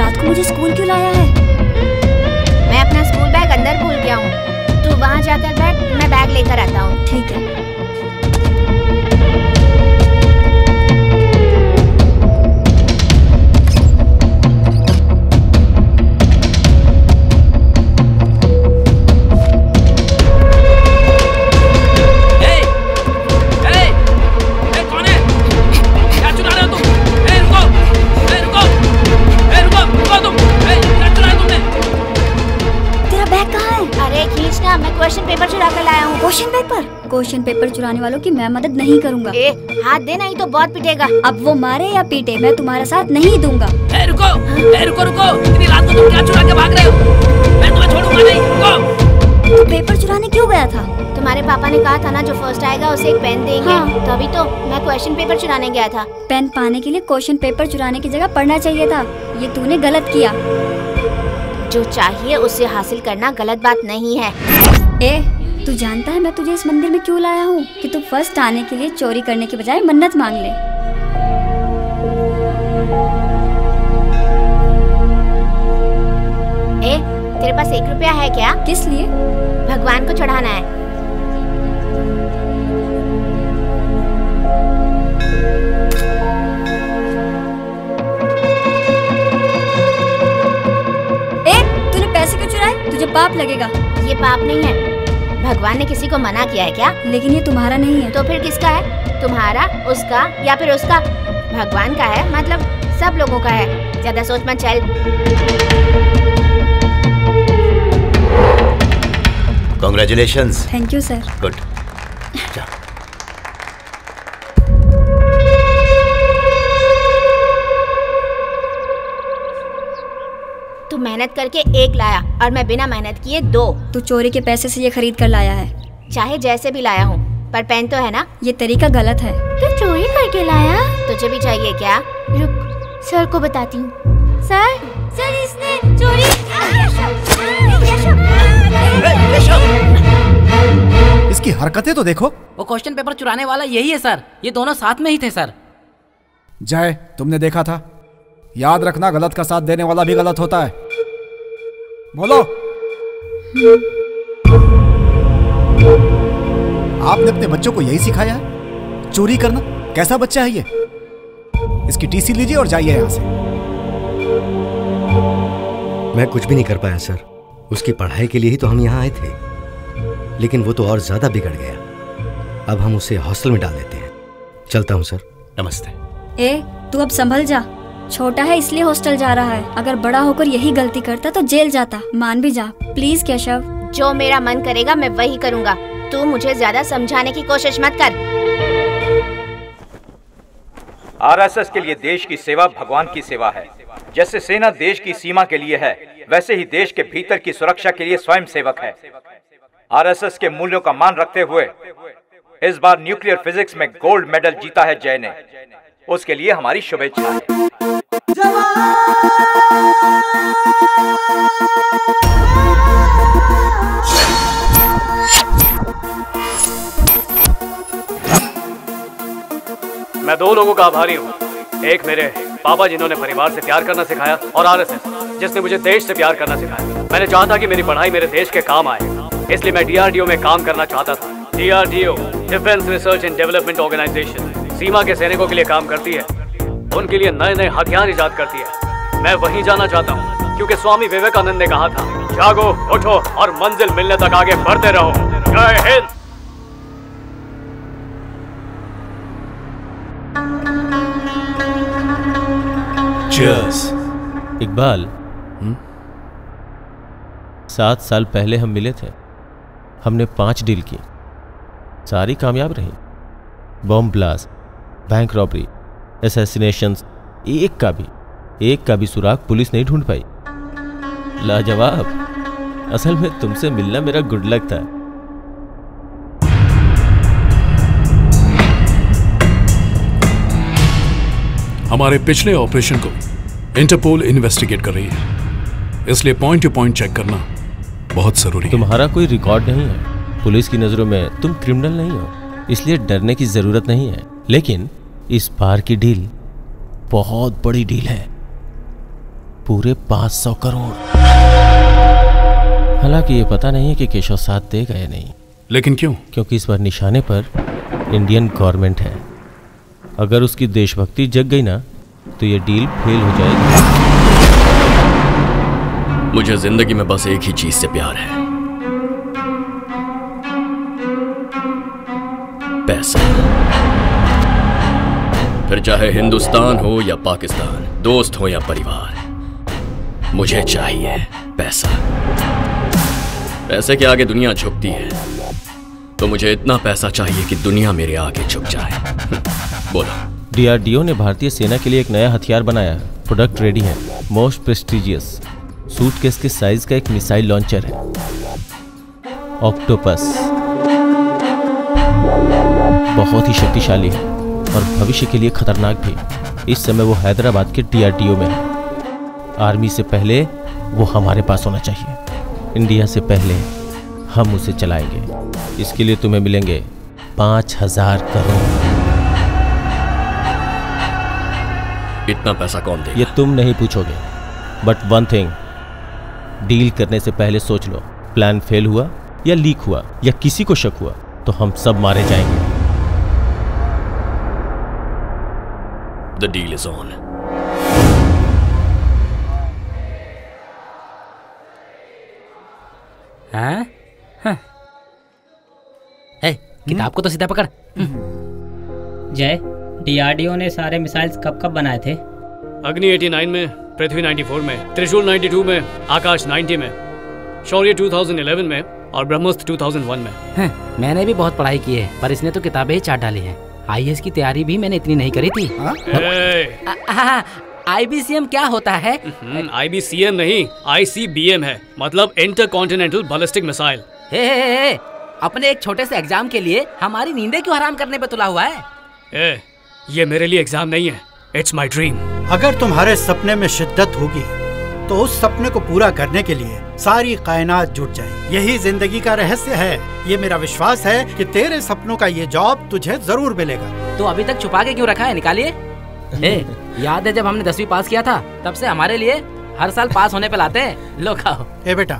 रात को मुझे स्कूल क्यों लाया है? मैं अपना स्कूल बैग अंदर भूल गया हूँ। तू वहाँ जाकर बैठ, मैं बैग लेकर आता हूँ। ठीक है। क्वेश्चन पेपर चुराने वालों की मैं मदद नहीं करूंगा। हाथ दे, नहीं तो बहुत पिटेगा। अब वो मारे या पीटे, मैं तुम्हारा साथ नहीं दूंगा। रुको, रुको, इतनी रात को तुम क्या चुरा के भाग रहे हो? मैं तुम्हें छोड़ूंगा नहीं। रुको। तो पेपर चुराने क्यों गया था? तुम्हारे पापा ने कहा था ना, जो फर्स्ट आएगा उसे एक पेन देंगे। हाँ। तभी तो मैं क्वेश्चन पेपर चुराने गया था। पेन पाने के लिए क्वेश्चन पेपर चुराने की जगह पढ़ना चाहिए था। ये तूने गलत किया। जो चाहिए उसे हासिल करना गलत बात नहीं है। तू जानता है मैं तुझे इस मंदिर में क्यों लाया हूँ? कि तू फर्स्ट आने के लिए चोरी करने के बजाय मन्नत मांग ले। तेरे पास 1 रुपया है क्या? किस लिए? भगवान को चढ़ाना है। तूने पैसे क्यों चुराए? तुझे पाप लगेगा। ये पाप नहीं है। भगवान ने किसी को मना किया है क्या? लेकिन ये तुम्हारा नहीं है। तो फिर किसका है? तुम्हारा, उसका या फिर उसका? भगवान का है, मतलब सब लोगों का है। ज्यादा सोच मत, चल। Congratulations. Thank you sir. Good. तू मेहनत करके 1 लाया और मैं बिना मेहनत किए 2। तू चोरी के पैसे से ये खरीद कर लाया है। चाहे जैसे भी लाया हूँ, पर पेन तो है ना। ये तरीका गलत है। तू चोरी करके लाया? तुझे भी चाहिए क्या? रुक, सर को बताती हूँ। सर इसने चोरी। इसकी हरकतें तो देखो। वो क्वेश्चन पेपर चुराने वाला यही है सर। ये दोनों साथ में ही थे सर। जय, तुमने देखा था। याद रखना, गलत का साथ देने वाला भी गलत होता है। बोलो। आपने अपने बच्चों को यही सिखाया है? चोरी करना? कैसा बच्चा है ये? इसकी टीसी लीजिए और जाइए यहाँ से। मैं कुछ भी नहीं कर पाया सर। उसकी पढ़ाई के लिए ही तो हम यहाँ आए थे, लेकिन वो तो और ज्यादा बिगड़ गया। अब हम उसे हॉस्टल में डाल देते हैं। चलता हूँ सर। नमस्ते। तू अब संभल जा। छोटा है इसलिए हॉस्टल जा रहा है। अगर बड़ा होकर यही गलती करता तो जेल जाता। मान भी जा प्लीज केशव। जो मेरा मन करेगा मैं वही करूँगा। तू मुझे ज्यादा समझाने की कोशिश मत कर। आरएसएस के लिए देश की सेवा भगवान की सेवा है। जैसे सेना देश की सीमा के लिए है, वैसे ही देश के भीतर की सुरक्षा के लिए स्वयं सेवक है। आरएसएस के मूल्यों का मान रखते हुए इस बार न्यूक्लियर फिजिक्स में गोल्ड मेडल जीता है जय ने। उसके लिए हमारी शुभेच्छा है। मैं 2 लोगों का आभारी हूँ। एक मेरे पापा जिन्होंने परिवार से प्यार करना सिखाया, और आरएसएस जिसने मुझे देश से प्यार करना सिखाया। मैंने चाहा था कि मेरी पढ़ाई मेरे देश के काम आए, इसलिए मैं डीआरडीओ में काम करना चाहता था। DRDO defence research and development organisation सीमा के सैनिकों के लिए काम करती है। उनके लिए नए नए हथियार इजाद करती है। मैं वहीं जाना चाहता हूँ, क्योंकि स्वामी विवेकानंद ने कहा था, जागो, उठो और मंजिल मिलने तक आगे बढ़ते रहो। जय हिंद। Cheers. इकबाल, 7 साल पहले हम मिले थे। हमने 5 डील की, सारी कामयाब रही। Bomb blast, bank robbery, assassinations, एक का भी सुराग पुलिस नहीं ढूंढ पाई। लाजवाब। असल में तुमसे मिलना मेरा गुड लक था। हमारे पिछले ऑपरेशन को इंटरपोल इन्वेस्टिगेट कर रही है, इसलिए पॉइंट टू पॉइंट चेक करना बहुत जरूरी है। तुम्हारा कोई रिकॉर्ड नहीं है, पुलिस की नजरों में तुम क्रिमिनल नहीं हो, इसलिए डरने की जरूरत नहीं है। लेकिन इस बार की डील बहुत बड़ी डील है। पूरे 500 करोड़। हालांकि ये पता नहीं है कि केशव साथ देगा या नहीं। लेकिन क्यों? क्योंकि इस बार निशाने पर इंडियन गवर्नमेंट है। अगर उसकी देशभक्ति जग गई ना तो ये डील फेल हो जाएगी। मुझे जिंदगी में बस एक ही चीज से प्यार है, पैसा। फिर चाहे हिंदुस्तान हो या पाकिस्तान, दोस्त हो या परिवार, मुझे चाहिए पैसा। पैसे के आगे दुनिया झुकती है, तो मुझे इतना पैसा चाहिए कि दुनिया मेरे आगे झुक जाए। बोलो। DRDO ने भारतीय सेना के लिए एक नया हथियार बनाया है। प्रोडक्ट रेडी है। मोस्ट प्रेस्टिजियस सूटकेस के साइज का एक मिसाइल लॉन्चर है, ऑक्टोपस। बहुत ही शक्तिशाली है और भविष्य के लिए खतरनाक भी। इस समय वो हैदराबाद के DRDO में है। आर्मी से पहले वो हमारे पास होना चाहिए। इंडिया से पहले हम उसे चलाएंगे। इसके लिए तुम्हें मिलेंगे 5000 करोड़। इतना पैसा कौन देगा? ये तुम नहीं पूछोगे, बट वन थिंग, डील करने से पहले सोच लो, प्लान फेल हुआ या लीक हुआ या किसी को शक हुआ तो हम सब मारे जाएंगे। The deal is on. हाँ? किताब को तो सीधा पकड़। जय, DRDO ने सारे मिसाइल्स कब कब बनाए थे? अग्नि 89 में, पृथ्वी 94 में, त्रिशूल 92 में, आकाश 90 में, शौर्य 2011 में और ब्रह्मोस्त्र 2001 में। मैंने भी बहुत पढ़ाई की है, पर इसने तो किताबें ही चाट डाली हैं। IAS की तैयारी भी मैंने इतनी नहीं करी थी। IBCM क्या होता है? IBCM नहीं, ICBM है, मतलब इंटरकॉन्टिनेंटल बैलिस्टिक मिसाइल। अपने एक छोटे से एग्जाम के लिए हमारी नींदें क्यों हराम करने पे तुला हुआ है? ये मेरे लिए एग्जाम नहीं है, इट्स माई ड्रीम। अगर तुम्हारे सपने में शिद्दत होगी तो उस सपने को पूरा करने के लिए सारी कायनात जुट जाए। यही जिंदगी का रहस्य है। ये मेरा विश्वास है कि तेरे सपनों का ये जॉब तुझे जरूर मिलेगा। तो अभी तक छुपा के क्यों रखा है? निकालिए। याद है जब हमने 10वीं पास किया था, तब से हमारे लिए हर साल पास होने पे लाते हैं। लो खाओ। बेटा।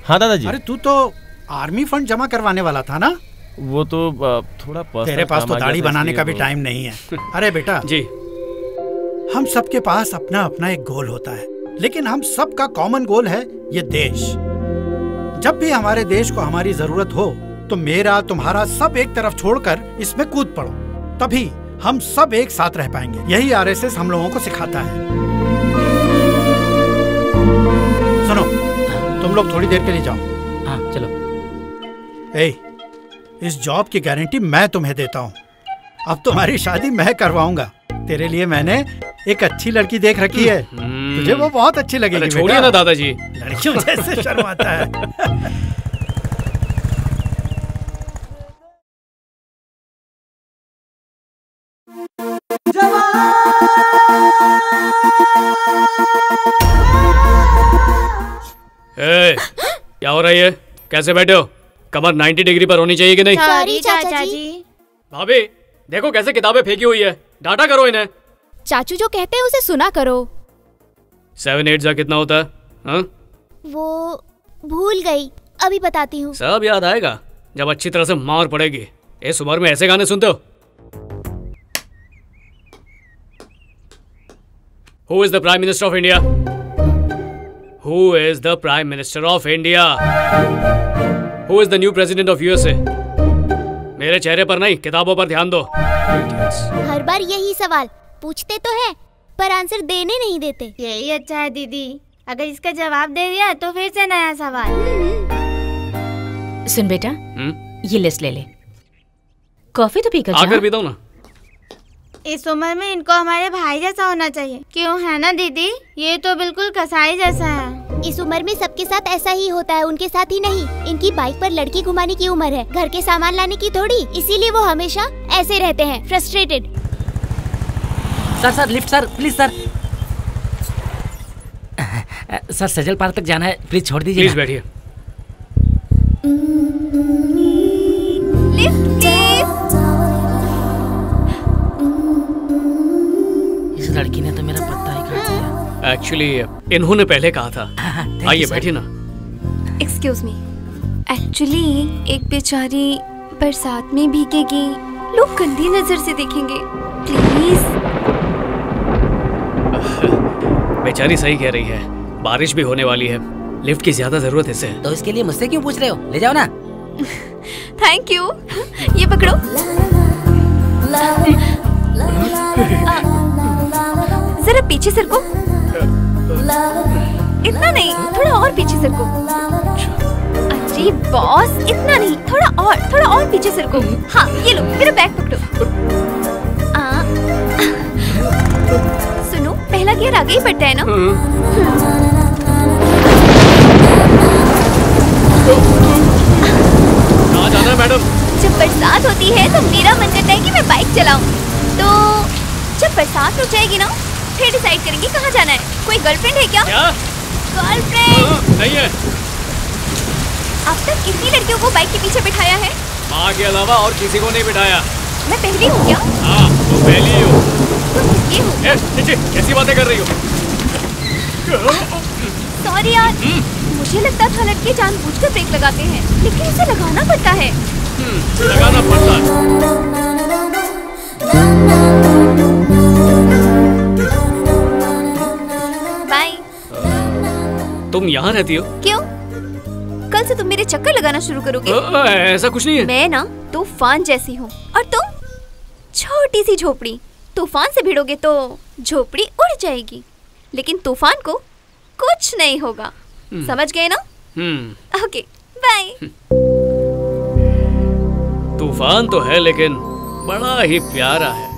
हाँ दादाजी। अरे तू तो आर्मी फंड जमा करवाने वाला था ना? वो तो थोड़ा तेरे पास तो दाढ़ी बनाने का भी टाइम नहीं है। अरे बेटा जी, हम सबके पास अपना अपना एक गोल होता है, लेकिन हम सबका कॉमन गोल है ये देश। जब भी हमारे देश को हमारी जरूरत हो तो मेरा तुम्हारा सब एक तरफ छोड़कर इसमें कूद पड़ो, तभी हम सब एक साथ रह पाएंगे। यही RSS हम लोगों को सिखाता है। सुनो, तुम लोग थोड़ी देर के लिए जाओ। हाँ चलो। इस जॉब की गारंटी मैं तुम्हें देता हूँ। अब तुम्हारी शादी मैं करवाऊंगा। तेरे लिए मैंने एक अच्छी लड़की देख रखी है, तुझे वो बहुत अच्छी लगेगी। छोड़िए ना दादाजी, लड़कियों जैसे शर्माता है। क्या हो रहा है? कैसे बैठे हो? कमर 90 डिग्री पर होनी चाहिए कि नहीं? सॉरी चाचा जी। भाभी देखो कैसे किताबें फेंकी हुई है, डांटा करो इन्हें। चाचू जो कहते हैं उसे सुना करो। 7 8 जा कितना होता है? हाँ? वो भूल गई, अभी बताती हूँ। सब याद आएगा जब अच्छी तरह से मार पड़ेगी। इस उम्र में ऐसे गाने सुनते हो? Who is the Prime Minister of India? Who is the Prime Minister of India? Who is the new President of USA? मेरे चेहरे पर नहीं, किताबों पर ध्यान दो। हर बार यही सवाल पूछते तो है, पर आंसर देने नहीं देते। यही अच्छा है दीदी, अगर इसका जवाब दे दिया तो फिर से नया सवाल। सुन बेटा, ये लिस्ट ले ले, कॉफी तो पीकर आकर भी दो ना। इस उम्र में इनको हमारे भाई जैसा होना चाहिए, क्यों है ना दीदी? ये तो बिल्कुल कसाई जैसा है। इस उम्र में सबके साथ ऐसा ही होता है, उनके साथ ही नहीं। इनकी बाइक पर लड़की घुमाने की उम्र है, घर के सामान लाने की थोड़ी। इसीलिए वो हमेशा ऐसे रहते हैं, frustrated. Sir lift sir, please sir. Sir Sajal park तक जाना है, प्लीज छोड़ दीजिए। प्लीज बैठिए। Lift please. इस लड़की ने तो मेरा पत्ता ही काट दिया। एक्चुअली इन्होंने पहले कहा था। आइए बैठिए ना। एक्सक्यूज मी, एक्चुअली एक बेचारी बरसात में भीगेगी, लोग गंदी नजर से देखेंगे, प्लीज। बेचारी सही कह रही है, बारिश भी होने वाली है, लिफ्ट की ज्यादा जरूरत है इसे। तो इसके लिए मुझसे क्यों पूछ रहे हो? ले जाओ ना। Thank you. ये पकड़ो। जरा पीछे सरको। इतना नहीं, थोड़ा और पीछे सरको। अरे बॉस, इतना नहीं, थोड़ा और पीछे सरको। हाँ, ये लो, मेरा बैग पकड़ो। सुनो, पहला गियर आगे ही बढ़ता है ना? कहाँ जाना है मैडम? जब बरसात होती है तो मेरा मन करता है कि मैं बाइक चलाऊं। तो जब बरसात रुक जाएगी ना, फिर डिसाइड करेंगे कहाँ जाना है। कोई गर्लफ्रेंड है क्या? गर्लफ्रेंड नहीं है। अब तक कितनी लड़कियों को बाइक के पीछे बिठाया है? माँ के अलावा और किसी को नहीं बिठाया। मैं पहली हूँ क्या? हाँ, तो पहली हो। ये हूँ। कैसी बातें कर रही हो? सॉरी यार, मुझे लगता था लड़के जानबूझकर ब्रेक लगाते हैं, लेकिन इसे लगाना पड़ता है। लगाना पड़ता है। बाय। तुम यहाँ रहती हो? क्यों? कल से तुम मेरे चक्कर लगाना शुरू करोगे? ऐसा कुछ नहीं है। मैं ना तूफान जैसी हूँ और तुम छोटी सी झोपड़ी। तूफान से भिड़ोगे तो झोपड़ी उड़ जाएगी, लेकिन तूफान को कुछ नहीं होगा। समझ गए ना? Okay, bye. तूफान तो है लेकिन बड़ा ही प्यारा है।